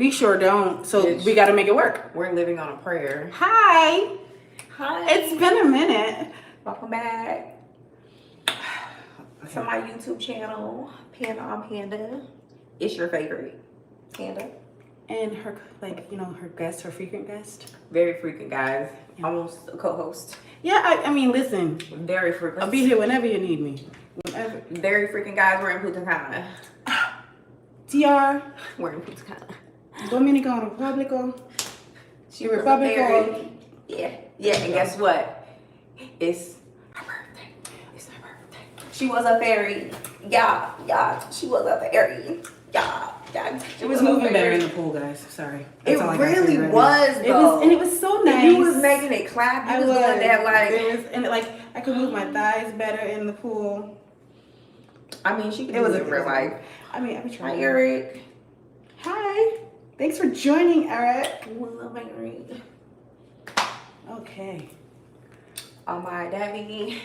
We sure don't. So we got to make it work. We're living on a prayer. Hi. Hi. It's been a minute. Welcome back to my YouTube channel, Panda on Panda. It's your favorite Panda. And her, her guest, her frequent guest. Very frequent, guys. Yeah. Almost a co-host. Yeah, I mean, listen. Very frequent. I'll be here whenever you need me. Whenever. Very frequent, guys. We're in Punta Cana. DR. We're in Punta Cana. Dominican Republico. Republico. Yeah. Yeah, and guess what? It's her birthday. It's her birthday. She was a fairy. Yeah. She was a fairy. Yeah. It was moving better in the pool, guys. Sorry. That's it really was, though. It was so nice. You was making it clap. You was doing that, I could move my thighs better in the pool. I mean, she could do it in real life. I mean, I was trying. Hi, Eric. Hi. Thanks for joining, Eric. What's up, Eric? Okay. Oh, my daddy. He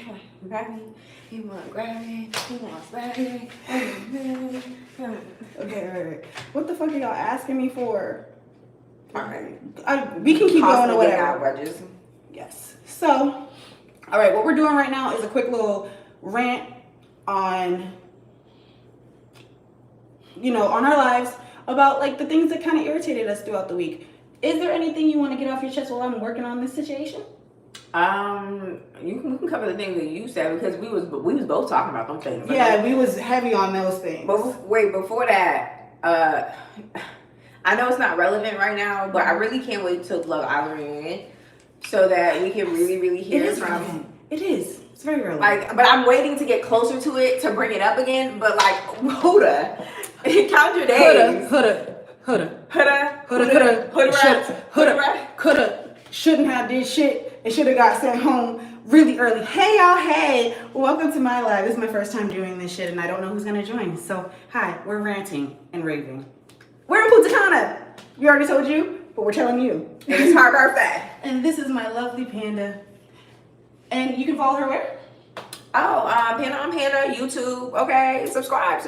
want to grab me. He wants daddy. Okay, Eric. What the fuck are y'all asking me for? Alright. We can keep going or whatever. Yes. So, all right, what we're doing right now is a quick little rant on, on our lives about the things that kind of irritated us throughout the week. Is there anything you want to get off your chest while I'm working on this situation? We can cover the things that you said because we was both talking about them things. Yeah, we was heavy on those things. But wait, before that, I know it's not relevant right now, but I really can't wait till Love Island reunion so that we can really, really hear from. It is. It's very relevant. But I'm waiting to get closer to it to bring it up again. But Huda, count your days. Coulda, shouldn't have did shit. It should have got sent home really early. Hey y'all, hey! Welcome to my live. This is my first time doing this shit and I don't know who's gonna join. So, hi, we're ranting and raving. We're in Punta Cana. We already told you, but we're telling you. It's her birthday. And this is my lovely Panda. And you can follow her where? Oh, Panda on Panda, YouTube. Okay, subscribe.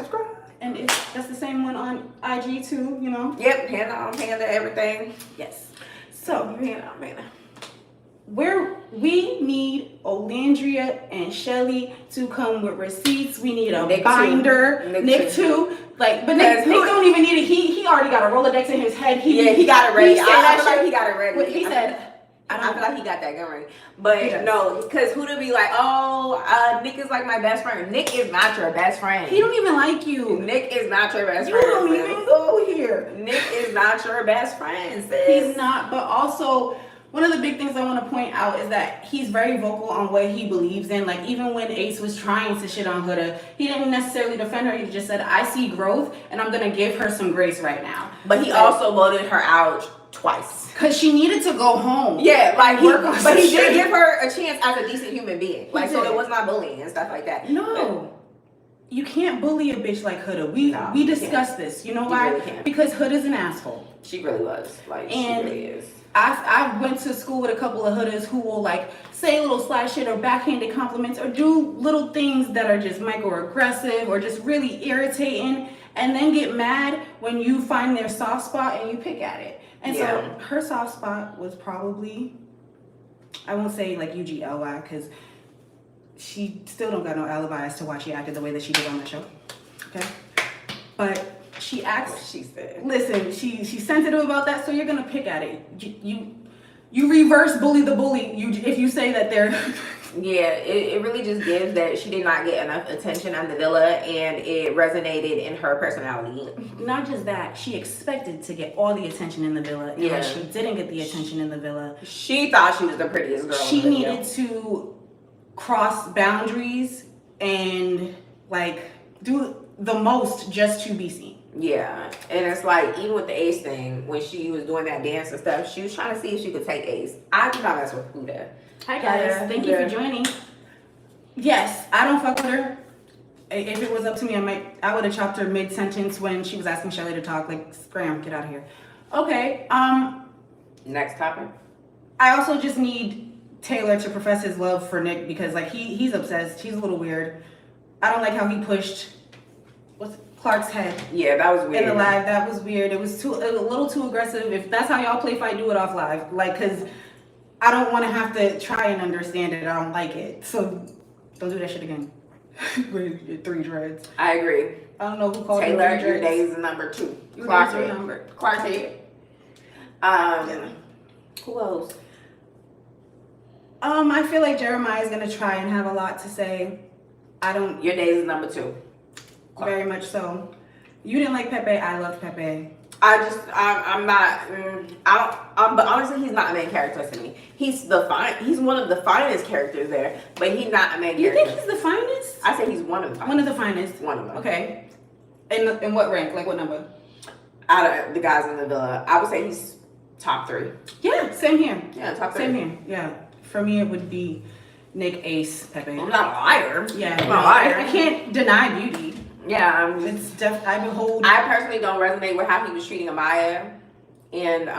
And that's the same one on IG too, Yep, Panda on Panda, everything. Yes. So, Panda on Panda. We need Olandria and Shelly to come with receipts. We need a Nick binder. Nick too. But Nick don't even need it. He already got a Rolodex in his head. He got it ready. I feel like he got it ready. He said. I feel like he got that gun ready. But no, because Huda be like, Nick is like my best friend. Nick is not your best friend. He don't even like you. Nick is not your best friend. You don't even go here. Nick is not your best friend, sis. He's not, but also one of the big things I want to point out is that he's very vocal on what he believes in. Even when Ace was trying to shit on Huda, he didn't necessarily defend her. He just said, I see growth and I'm going to give her some grace right now. But he also voted her out twice. Because she needed to go home. Yeah, but he did give her a chance as a decent human being. So it was not bullying and stuff like that. No. You can't bully a bitch like Huda. We discussed this. You know why? Really because Huda's an asshole. She really was. She really is. I went to school with a couple of Hudas who will say little sly shit or backhanded compliments or do little things that are just microaggressive or just really irritating and then get mad when you find their soft spot and you pick at it. And so her soft spot was probably, I won't say UGLY because she still don't got no alibi as to why she acted the way that she did on that show. Okay? But she acts. She said. Listen, she's sensitive about that, so you're gonna pick at it. You reverse bully the bully. If you say that they're. Yeah, it really just gives that she did not get enough attention on the villa, and it resonated in her personality. Not just that, she expected to get all the attention in the villa, and when she didn't get the attention in the villa, she thought she was the prettiest girl. She needed to cross boundaries and do the most just to be seen. Yeah, and it's even with the Ace thing, when she was doing that dance and stuff, she was trying to see if she could take Ace. I do not mess with Huda. Hi guys, thank you for joining. Yes, I don't fuck with her. If it was up to me, I would have chopped her mid-sentence when she was asking Shelly to talk. Scram, get out of here. Okay, next topic. I also just need Taylor to profess his love for Nick because he's obsessed. He's a little weird. I don't like how he pushed Clark's head. Yeah, that was weird. In the live, that was weird. It was a little too aggressive. If that's how y'all play fight, do it off live. Like, cause I don't want to have to try and understand it. I don't like it. So don't do that shit again. With your 3 dreads. I agree. I don't know who called Taylor, you 3 your dreads. days is number 2. Clark's number. Clark's head. Yeah. Who else? I feel like Jeremiah is gonna try and have a lot to say. I don't. Your days is number 2. Very much so. You didn't like Pepe. I loved Pepe. I'm not. But honestly, he's not a main character to me. He's one of the finest characters there, but he's not a main You character. think he's the finest? I say he's one of the finest. One of the finest. One of them. Okay. In what rank? Like what number? Out of the guys in the villa, I would say he's top 3. Yeah, same here. Yeah, top 3. Same here. Yeah. For me, it would be Nick, Ace, Pepe. I'm not a liar. Yeah, I'm not a liar. I can't deny beauty. Yeah, I behold. I personally don't resonate with how he was treating Amaya, and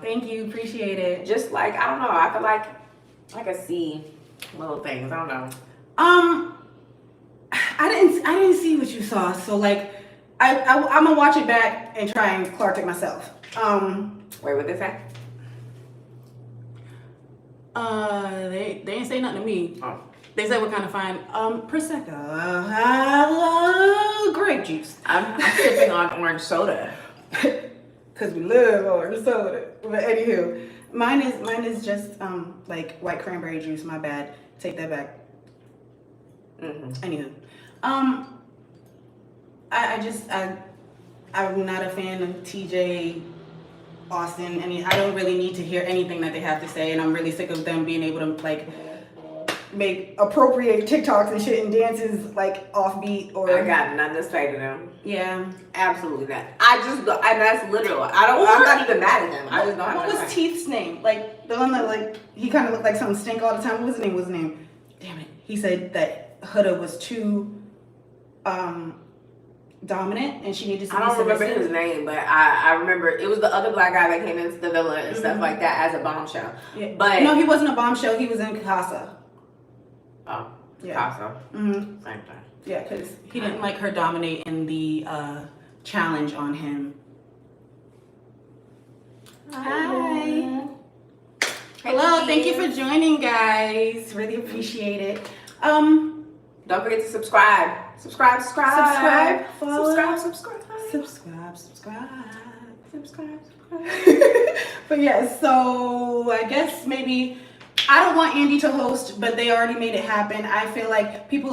Thank you, appreciate it. just like I don't know, I feel like I see little things. I don't know. I didn't see what you saw, so like, I'm gonna watch it back and try and Clark it myself. Wait, what they say? They didn't say nothing to me. Oh. They said what kind of fine? Prosecco, grape juice. I'm sipping on orange soda. Cause we love orange soda. But anywho, mine is just like white cranberry juice. My bad. Take that back. Mm-hmm. Anywho, I'm not a fan of TJ, Austin. I don't really need to hear anything that they have to say, and I'm really sick of them being able to like make appropriate TikToks and shit and dances like offbeat or. I got nothing to say to them. Yeah. Absolutely not. And that's literal. I'm not even mad at him. I just don't have What nothing was to say. Teeth's name? Like the one that like he kind of looked like something stink all the time. What was his name? What's his name? Damn it. He said that Huda was too dominant and she needed to I be don't remember submissive. his name, but I remember it was the other black guy that came into the villa and stuff like that as a bombshell. Yeah. But no, he wasn't a bombshell. He was in Casa. Oh, Yeah. Casa. Mm-hmm. Same thing. Yeah, because he didn't like her dominating the challenge on him. Hi. Hello, thank you for joining, guys. Really appreciate it. Don't forget to subscribe. Subscribe, follow, subscribe. But yeah, so I guess maybe I don't want Andy to host, but they already made it happen. I feel like people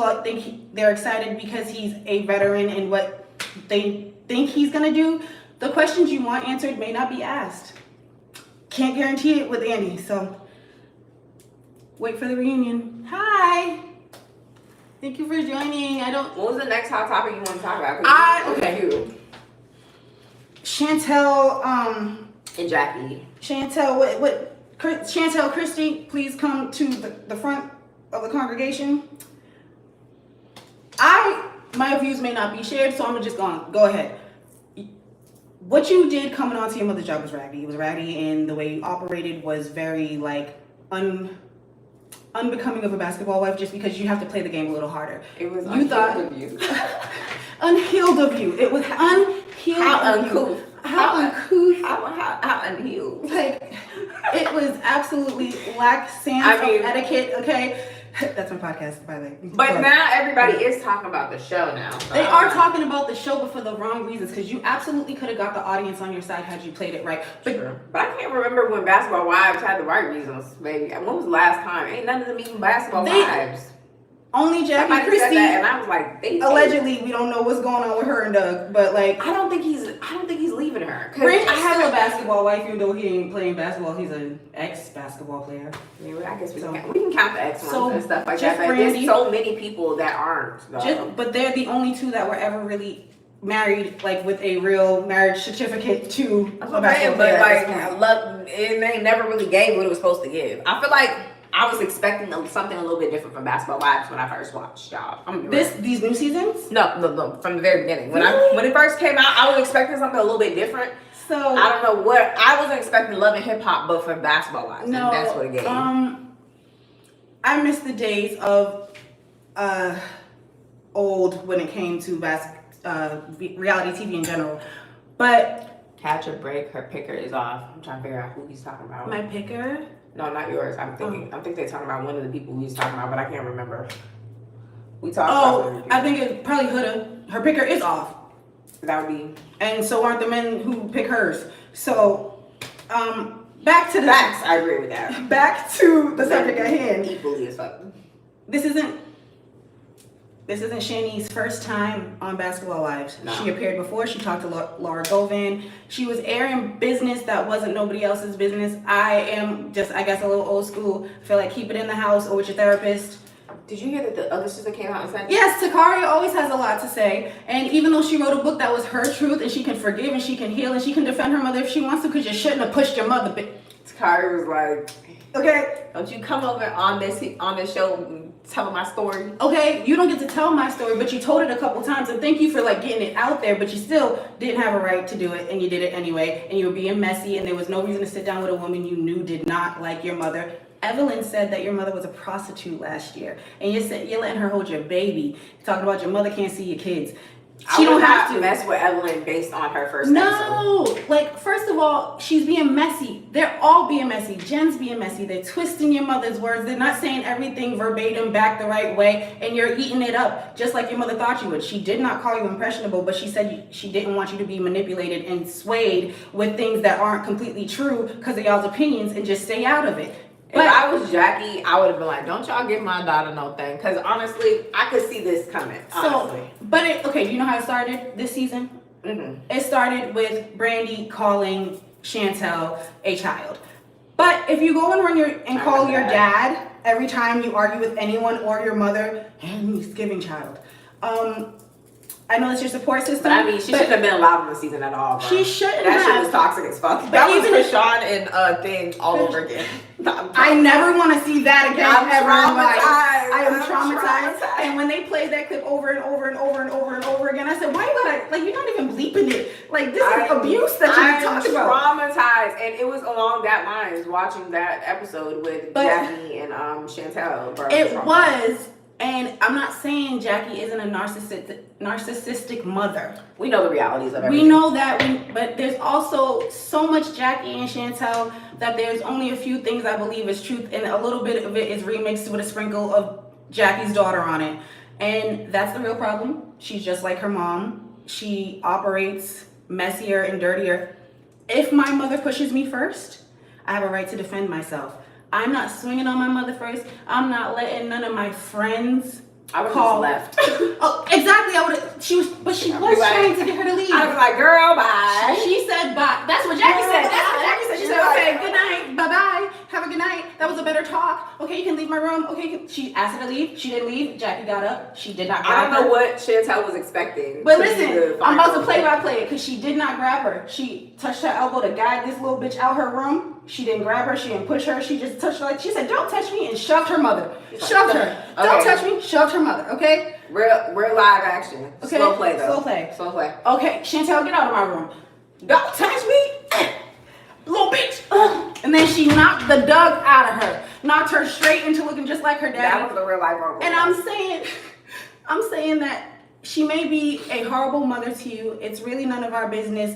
they're excited because he's a veteran in what they think he's gonna do. The questions you want answered may not be asked. Can't guarantee it with Andy, so wait for the reunion. Hi. Thank you for joining. What was the next hot topic you want to talk about? Okay. Chantel, And Jackie. Chantel, Chantel Christie, please come to the front of the congregation. My views may not be shared, so I'm just going to go ahead. What you did coming onto your mother's job was raggedy. It was raggedy, and the way you operated was very like unbecoming of a basketball wife, just because you have to play the game a little harder. It was unhealed of you. Unhealed of you. It was unhealed How of uncouth. you. How uncouth. How unhealed. Like, it was absolutely lack sans etiquette, okay? That's my podcast, by the way. But now everybody is talking about the show now. So they are talking about the show, but for the wrong reasons, because you absolutely could have got the audience on your side had you played it right. But I can't remember when Basketball Wives had the right reasons, baby. When was the last time? Ain't none of them even Basketball Wives. Only Jackie Somebody Christie. said that, and I was like, allegedly, we don't know what's going on with her and Doug, but like, I don't think he's leaving her. Brandon's still a basketball wife, even though he ain't playing basketball. He's an ex-basketball player. Yeah, I guess we can count the ex ones and stuff like Jeff that. But there's so many people that aren't. But they're the only two that were ever really married, like with a real marriage certificate to a basketball player. But like, they never really gave what it was supposed to give. I feel like I was expecting something a little bit different from Basketball Wives when I first watched y'all. These new seasons? No, from the very beginning. When it first came out, I was expecting something a little bit different. So I don't know what I wasn't expecting. Love and Hip Hop, but for Basketball Wives, no, and that's what it gave. I miss the days of old when it came to reality TV in general. But catch a break. Her picker is off. I'm trying to figure out who he's talking about. my picker? No, not yours. I'm thinking they're talking about one of the people he's talking about, but I can't remember. We talked about. I think it's probably Huda. Her picker is off. That would be. And so aren't the men who pick hers. So, back to the facts. I agree with that. Back to the subject at hand. Equally as fuck. This isn't Shanice's first time on Basketball Wives. No. She appeared before. She talked to Laura Govan. She was airing business that wasn't nobody else's business. I am just, I guess, a little old school. I feel like keep it in the house or with your therapist. Did you hear that the other sister came out and said? Yes, Takaria always has a lot to say. And even though she wrote a book that was her truth and she can forgive and she can heal and she can defend her mother if she wants to, because you shouldn't have pushed your mother. Takaria was like, okay, don't you come over on this show and tell my story. Okay, you don't get to tell my story, but you told it a couple times, and thank you for like getting it out there, but you still didn't have a right to do it, and you did it anyway, and you were being messy, and there was no reason to sit down with a woman you knew did not like your mother. Evelyn said that your mother was a prostitute last year, and you're letting her hold your baby, talking about your mother can't see your kids. She don't have to mess with Evelyn based on her first episode. Like, first of all, she's being messy. They're all being messy. Jen's being messy. They're twisting your mother's words. They're not saying everything verbatim back the right way, and you're eating it up just like your mother thought you would. She did not call you impressionable, but she said she didn't want you to be manipulated and swayed with things that aren't completely true because of y'all's opinions, and just stay out of it. But if I was Jackie, I would have been like, don't y'all give my daughter no thing. Because honestly, I could see this coming. Honestly. You know how it started this season? Mm-hmm. It started with Brandy calling Chantel a child. But if you go and call your dad every time you argue with anyone or your mother, and he's giving child. I know that's your support system. But I mean, she shouldn't have been allowed in the season at all, bro. She shouldn't that have. That shit was toxic as fuck. That was Krishan and thing all over again. I never want to see that again ever in life. I am traumatized. And when they played that clip over and over and over and over and over again, I said, why you gotta, like, you're not even bleeping it. Like, this is abuse that you're talking about. I'm traumatized. And it was along that lines, watching that episode with Jackie and Chantel. Bro, it was. And I'm not saying Jackie isn't a narcissistic mother. We know the realities of everything. We know that, but there's also so much Jackie and Chantel that there's only a few things I believe is truth, and a little bit of it is remixed with a sprinkle of Jackie's daughter on it. And that's the real problem. She's just like her mom. She operates messier and dirtier. If my mother pushes me first, I have a right to defend myself. I'm not swinging on my mother first. I'm not letting none of my friends call. Left. Oh, exactly. She was trying to get her to leave. I was like, girl, bye. She said bye. That's what Jackie said. She said, okay, good night. Bye-bye. Have a good night. That was a better talk. Okay, you can leave my room. Okay, she asked her to leave. She didn't leave. Jackie got up. She did not grab her. I don't know what Chantel was expecting. But listen, I'm about to play by play it because she did not grab her. She touched her elbow to guide this little bitch out her room. She didn't grab her. She didn't push her. She just touched her. Like she said, don't touch me, and shoved her mother. Shoved her. Okay. Don't touch me. Shoved her mother. Okay. Real live action. Okay. Slow play though. Slow play. Okay, Chantel, get out of my room. Don't touch me, little bitch. And then she knocked the Doug out of her. Knocked her straight into looking just like her dad. That was the real life role. And I'm saying that she may be a horrible mother to you. It's really none of our business.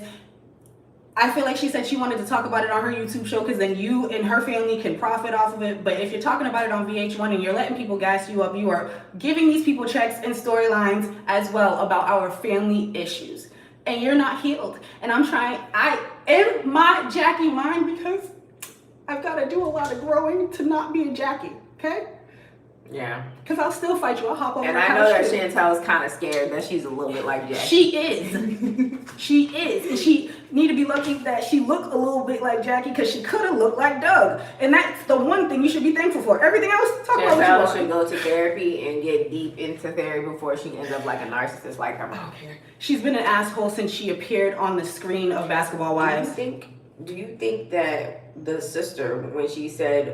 I feel like she said she wanted to talk about it on her YouTube show because then you and her family can profit off of it. But if you're talking about it on VH1 and you're letting people gas you up, you are giving these people checks and storylines as well about our family issues. And you're not healed. And I'm trying, in my Jackie mind, because I've got to do a lot of growing to not be a Jackie, okay? Yeah. Because I'll still fight you. I'll hop over. And I know that Chantel's kind of scared that she's a little bit like Jackie. She is. She is. And she need to be lucky that she looked a little bit like Jackie because she could have looked like Doug. And that's the one thing you should be thankful for. Everything else, talk about what you want. Chantel should go to therapy and get deep into therapy before she ends up like a narcissist like her mom. She's been an asshole since she appeared on the screen of Basketball Wives. Do you think that the sister, when she said,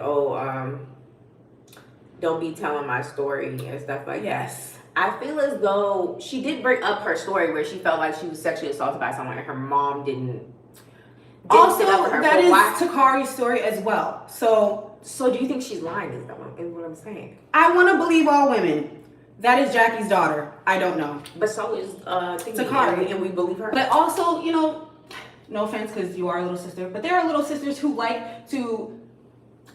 don't be telling my story and stuff like that. I feel as though she did bring up her story where she felt like she was sexually assaulted by someone and her mom didn't also, stand up for her. That is Takari's story as well. So do you think she's lying is what I'm saying? I want to believe all women. That is Jackie's daughter. I don't know. But so is Takari. and we believe her. But also, you know, no offense because you are a little sister, but there are little sisters who like to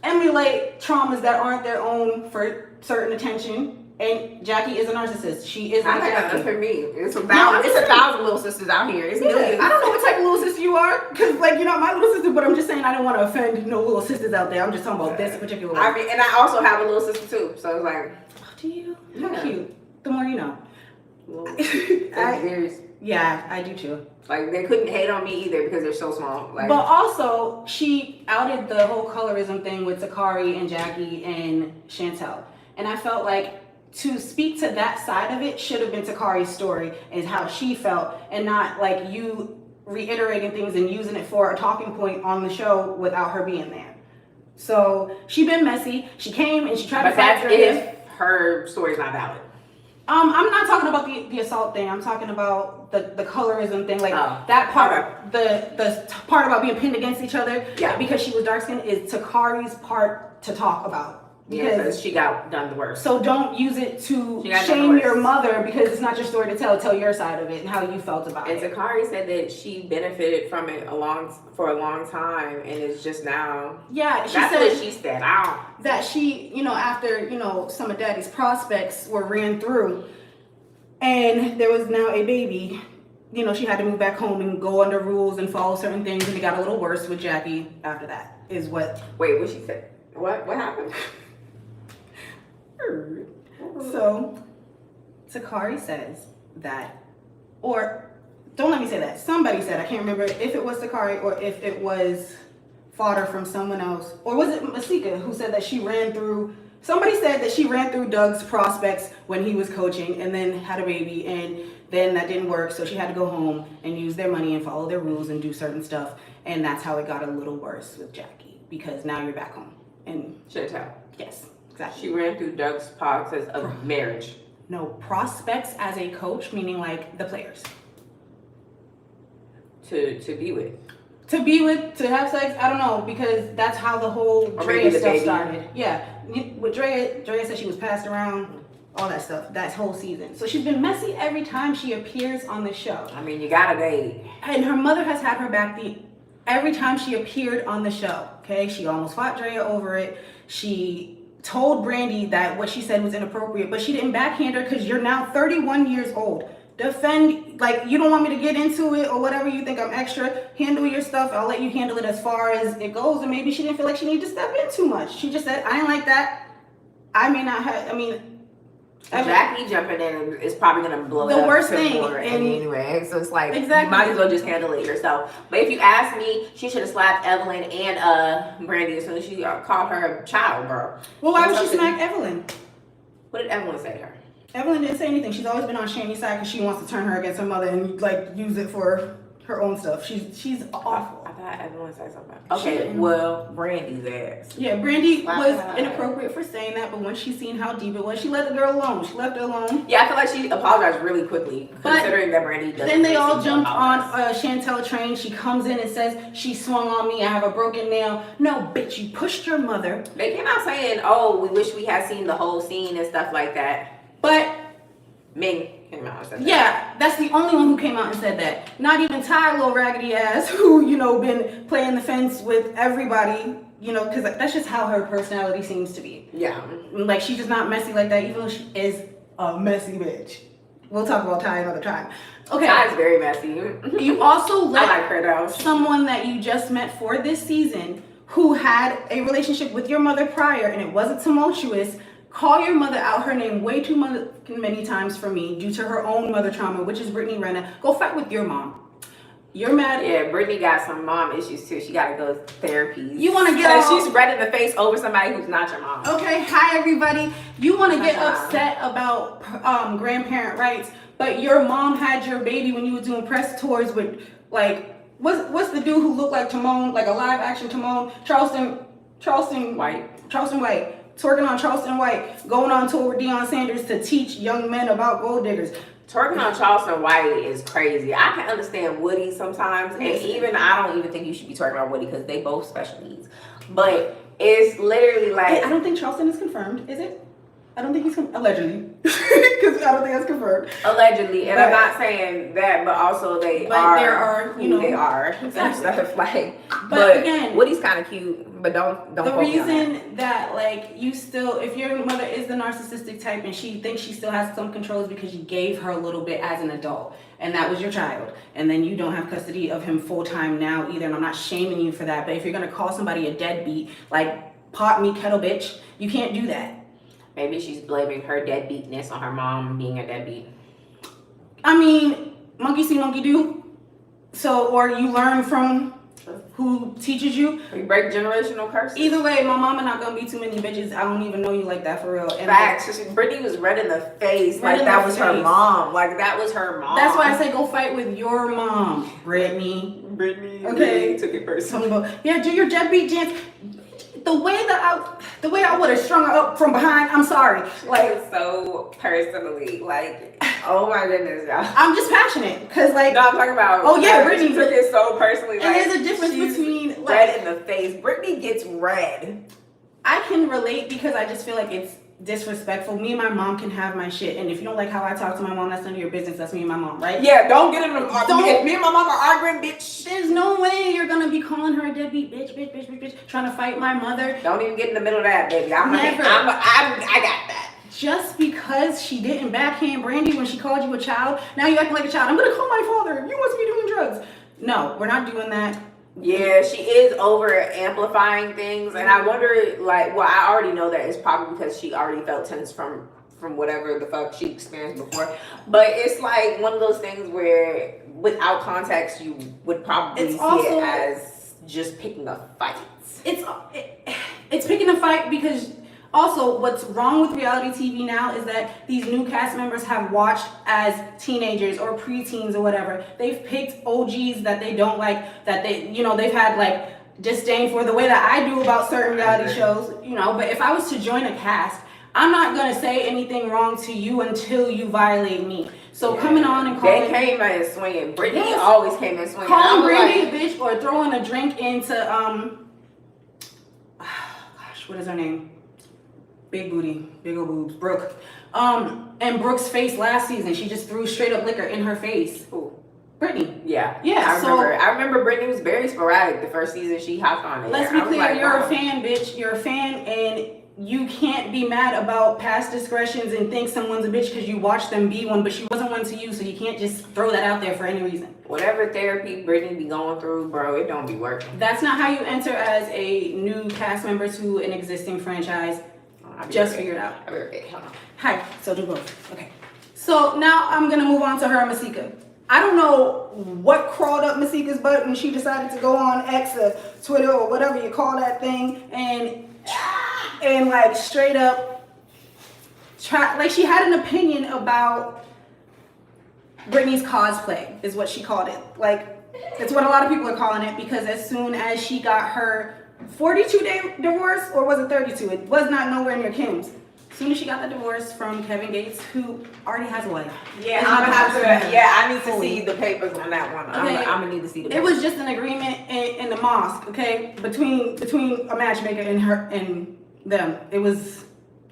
emulate traumas that aren't their own for certain attention. And Jackie is a narcissist. She is I like think Jackie. that's for me. It's a thousand little sisters out here. It's millions. I don't know what type of little sister you are, because like you're not my little sister, but I'm just saying I don't want to offend no little sisters out there. I'm just talking about this particular one. I mean, and I also have a little sister too. So it's like, Do you? Yeah. How cute. The more you know. Yeah, I do too. Like they couldn't hate on me either because they're so small. Like, But also, she outed the whole colorism thing with Takari and Jackie and Chantel. And I felt like to speak to that side of it should have been Takari's story and how she felt, and not like you reiterating things and using it for a talking point on the show without her being there. So she been messy. She came and she tried to that's factor if her story's not valid. I'm not talking about the assault thing. I'm talking about the colorism thing, like that part. The part about being pinned against each other. Yeah. Because she was dark skinned is Takari's part to talk about. Because she got done the worst. So don't use it to shame your mother because it's not your story to tell. Tell your side of it and how you felt about it. And Takari said that she benefited from it for a long time, and it's just now. Yeah, she that's said what she said. That she, after some of Daddy's prospects were ran through, and there was now a baby. She had to move back home and go under rules and follow certain things, and it got a little worse with Jackie after that. Is what? Wait, what she said? What happened? So, Takari says that, or don't let me say that. Somebody said, I can't remember if it was Takari or if it was fodder from someone else, or was it Masika who said that somebody said that she ran through Doug's prospects when he was coaching and then had a baby, and then that didn't work, so she had to go home and use their money and follow their rules and do certain stuff, and that's how it got a little worse with Jackie, because now you're back home. And Chantel. Yes. Exactly. She ran through Doug's process of marriage. No, prospects as a coach, meaning like the players. To be with. To have sex, I don't know, because that's how the whole Drea stuff started. Yeah. With Drea said she was passed around, all that stuff, that whole season. So she's been messy every time she appears on the show. I mean, you gotta date. And her mother has had her back every time she appeared on the show, okay? She almost fought Drea over it. She told Brandy that what she said was inappropriate, but she didn't backhand her because you're now 31 years old. Defend, like, you don't want me to get into it or whatever, you think I'm extra, handle your stuff, I'll let you handle it as far as it goes. And maybe she didn't feel like she needed to step in too much. She just said, I ain't like that. Jackie jumping in is probably gonna blow the up worst thing anyway. So it's like, exactly. You might as well just handle it yourself. But if you ask me, she should have slapped Evelyn and Brandy as soon as she called her a child, bro. Well, why would she smack Evelyn? What did Evelyn say to her? Evelyn didn't say anything. She's always been on Shani's side because she wants to turn her against her mother and like use it for her own stuff. She's awful. I thought Evelyn said something. Okay, well, Brandy's ass. Yeah, Brandy was inappropriate for saying that, but once she seen how deep it was, she let the girl alone. She left her alone. Yeah, I feel like she apologized really quickly, considering that Brandy doesn't. Then they all jumped on Chantel train. She comes in and says, she swung on me, I have a broken nail. No, bitch, you pushed your mother. They came out saying, oh, we wish we had seen the whole scene and stuff like that. But Ming came out and said that. Yeah, that's the only one who came out and said that. Not even Ty, little raggedy ass, who, been playing the fence with everybody, because that's just how her personality seems to be. Yeah. Like, she's just not messy like that, even though she is a messy bitch. We'll talk about Ty another time. Okay. Ty's very messy. You also let I like her though. Someone that you just met for this season who had a relationship with your mother prior and it wasn't tumultuous, call your mother out her name way too many times for me due to her own mother trauma, which is Brittany Renna. Go fight with your mom. You're mad. Yeah, Brittany got some mom issues too. She got to go to therapy. You want to get she's red in the face over somebody who's not your mom. Okay, hi everybody. You want to get upset about grandparent rights, but your mom had your baby when you were doing press tours with what's the dude who looked like Timon, like a live action Timon, Charleston White. Twerking on Charleston White, going on tour with Deion Sanders to teach young men about gold diggers. Twerking on Charleston White is crazy. I can understand Woody sometimes, and I don't even think you should be twerking on Woody because they both special needs. But it's literally like, I don't think Charleston is confirmed, is it? I don't think he's allegedly, because I don't think that's confirmed. Allegedly, and But- I'm not saying that, but also they But are. there are, you know, who they are. exactly. And stuff like. But again, Woody's kind of cute, but don't. The quote me on that. reason that like you still, if your mother is the narcissistic type and she thinks she still has some control, is because you gave her a little bit as an adult, and that was your child, and then you don't have custody of him full time now either. And I'm not shaming you for that, but if you're gonna call somebody a deadbeat, like pot me kettle bitch, you can't do that. Maybe she's blaming her deadbeatness on her mom being a deadbeat. I mean, monkey see, monkey do. So, or you learn from who teaches you. We break generational curses. Either way, my mama not gonna be too many bitches. I don't even know you like that for real. And Facts. Brittany was red in the face. Red Like in that the was her face. mom. Like that was her mom. that's why I say go fight with your mom, Brittany. Brittany Okay. took it personal. Yeah, do your deadbeat dance. The way I would have strung her up from behind. I'm sorry. Like so personally. Like oh my goodness, y'all. I'm just passionate because like. No, I'm talking about. Oh, yeah, like, Brittany she took it so personally. And like, there's a difference she's between, like- red in the face. Brittany gets red. I can relate because I just feel like it's disrespectful. Me and my mom can have my shit, and if you don't like how I talk to my mom, that's none of your business. That's me and my mom, right? Yeah, don't get in the. Don't- If me and my mom are arguing, bitch. There's no way you're gonna be calling her a deadbeat bitch, trying to fight my mother. Don't even get in the middle of that, baby. I Never. got that. Just because she didn't backhand Brandy when she called you a child, now you acting like a child. I'm gonna call my father. You must be doing drugs. No, we're not doing that. Yeah, she is over amplifying things, and I wonder, like, well, I already know that it's probably because she already felt tense from whatever the fuck she experienced before. But it's like one of those things where, without context, you would probably It's see also- it as just picking a fight. It's picking a fight because also what's wrong with reality TV now is that these new cast members have watched as teenagers or preteens or whatever. They've picked OGs that they don't like, that they, you know, they've had like disdain for, the way that I do about certain reality shows, you know. But if I was to join a cast, I'm not gonna say anything wrong to you until you violate me. So coming on and They calling, came in swinging. Brittany Yes. always came in swinging. I calling was Brandy like, a bitch or throwing a drink into gosh, what is her name? Big booty, big old boobs, Brooke. And Brooke's face last season, she just threw straight up liquor in her face. Ooh. Brittany. Yeah, Yeah, I remember Brittany was very sporadic the first season she hopped on it. Let's be I was clear, like, you're wow. a fan, bitch. You're a fan, and you can't be mad about past discretions and think someone's a bitch because you watched them be one, but she wasn't one to you, so you can't just throw that out there for any reason. Whatever therapy Brittany be going through, bro, it don't be working. That's not how you enter as a new cast member to an existing franchise. Just figure it out. I'll be right back. Hold on. Hi, so do both. Okay. So now I'm gonna move on to her and Masika. I don't know what crawled up Masika's butt when she decided to go on X or Twitter or whatever you call that thing and like straight up try, like she had an opinion about Britney's cosplay is what she called it. Like it's what a lot of people are calling it, because as soon as she got her 42-day divorce, or was it 32? It was not nowhere near Kim's. As soon as she got the divorce from Kevin Gates, who already has a wife. Yeah, It's I'm not gonna have divorced. to. Yeah, I need to Fully. see the papers on that one. Okay. I'm gonna need to see the It papers. was just an agreement in the mosque, okay, between a matchmaker and her and them. It was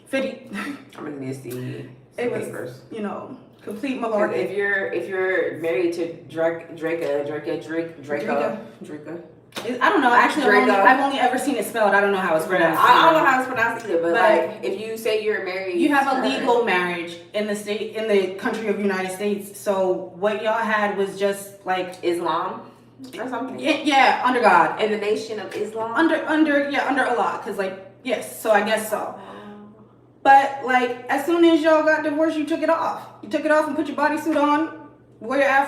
50. I'm gonna need to see some It was, papers. you know, complete 'Cause malarkey. if you're married to Draca. I don't know. Actually, Draco. I've only ever seen it spelled. I don't know how it's pronounced. I don't know how it's pronounced either, but But like if you say you're married, You have a to her- legal marriage in the country of United States. So what y'all had was just like Islam or something. yeah, under God, In the nation of Islam. under Allah, because like yes. So I guess so. But like as soon as y'all got divorced, you took it off. You took it off and put your bodysuit on, wore your afro.